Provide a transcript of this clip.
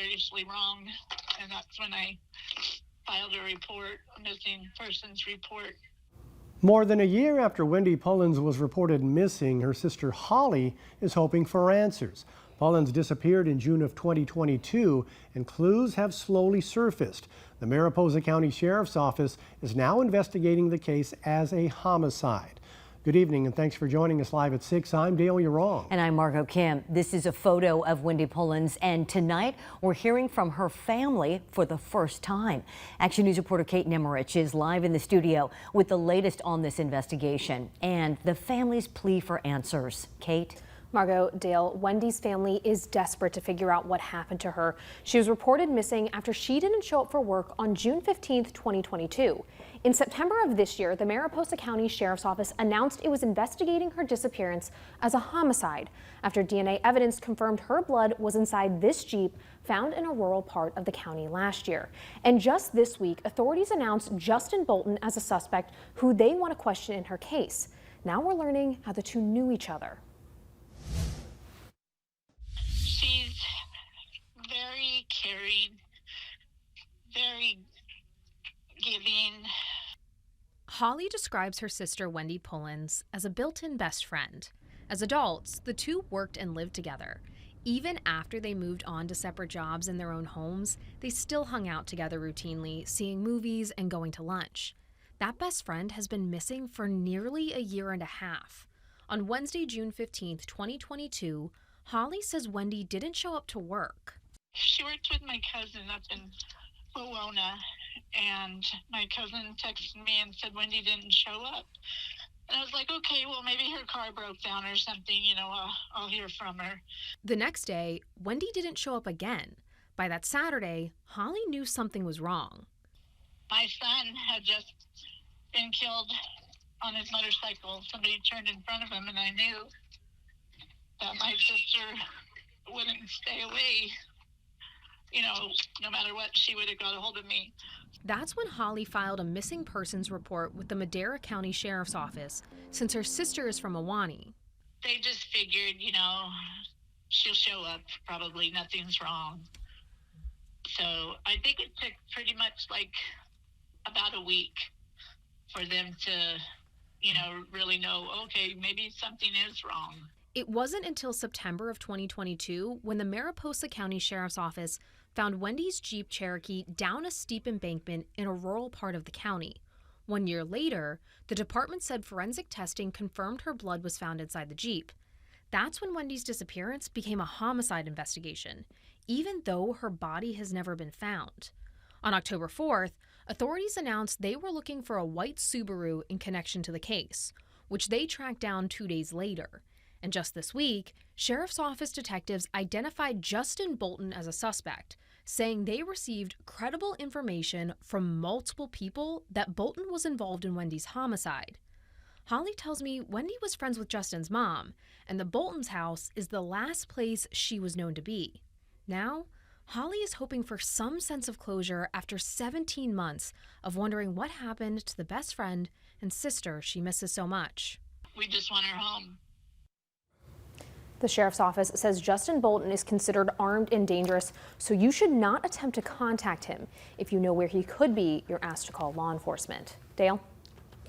seriously wrong, and that's when I filed a missing persons report. More than a year after Wendy Pullins was reported missing, her sister Holly is hoping for answers. Pullins disappeared in June of 2022, and clues have slowly surfaced. The Mariposa County Sheriff's Office is now investigating the case as a homicide. Good evening, and thanks for joining us live at 6. I'm Dale Urong. And I'm Margot Kim. This is a photo of Wendy Pullins, and tonight we're hearing from her family for the first time. Action News reporter Kate Nemmerich is live in the studio with the latest on this investigation and the family's plea for answers. Kate? Margot, Dale, Wendy's family is desperate to figure out what happened to her. She was reported missing after she didn't show up for work on June 15th, 2022. In September of this year, the Mariposa County Sheriff's Office announced it was investigating her disappearance as a homicide after DNA evidence confirmed her blood was inside this Jeep found in a rural part of the county last year. And just this week, authorities announced Justin Bolton as a suspect who they want to question in her case. Now we're learning how the two knew each other. She's very caring, very giving. Holly describes her sister Wendy Pullins as a built-in best friend. As adults, the two worked and lived together. Even after they moved on to separate jobs in their own homes, they still hung out together routinely, seeing movies and going to lunch. That best friend has been missing for nearly a year and a half. On Wednesday, June 15th, 2022, Holly says Wendy didn't show up to work. She worked with my cousin up in Wawona, and my cousin texted me and said Wendy didn't show up. And I was like, okay, well, maybe her car broke down or something, I'll hear from her. The next day, Wendy didn't show up again. By that Saturday, Holly knew something was wrong. My son had just been killed on his motorcycle. Somebody turned in front of him, and I knew that my sister wouldn't stay away. No matter what, she would have got a hold of me. That's when Holly filed a missing persons report with the Madera County Sheriff's Office, since her sister is from Ahwahnee. They just figured, she'll show up, probably nothing's wrong. So I think it took pretty much like about a week for them to, really know, okay, maybe something is wrong. It wasn't until September of 2022 when the Mariposa County Sheriff's Office found Wendy's Jeep Cherokee down a steep embankment in a rural part of the county. 1 year later, the department said forensic testing confirmed her blood was found inside the Jeep. That's when Wendy's disappearance became a homicide investigation, even though her body has never been found. On October 4th, authorities announced they were looking for a white Subaru in connection to the case, which they tracked down 2 days later. And just this week, Sheriff's Office detectives identified Justin Bolton as a suspect, saying they received credible information from multiple people that Bolton was involved in Wendy's homicide. Holly tells me Wendy was friends with Justin's mom, and the Bolton's house is the last place she was known to be. Now, Holly is hoping for some sense of closure after 17 months of wondering what happened to the best friend and sister she misses so much. We just want her home. The Sheriff's Office says Justin Bolton is considered armed and dangerous, so you should not attempt to contact him. If you know where he could be, you're asked to call law enforcement. Dale?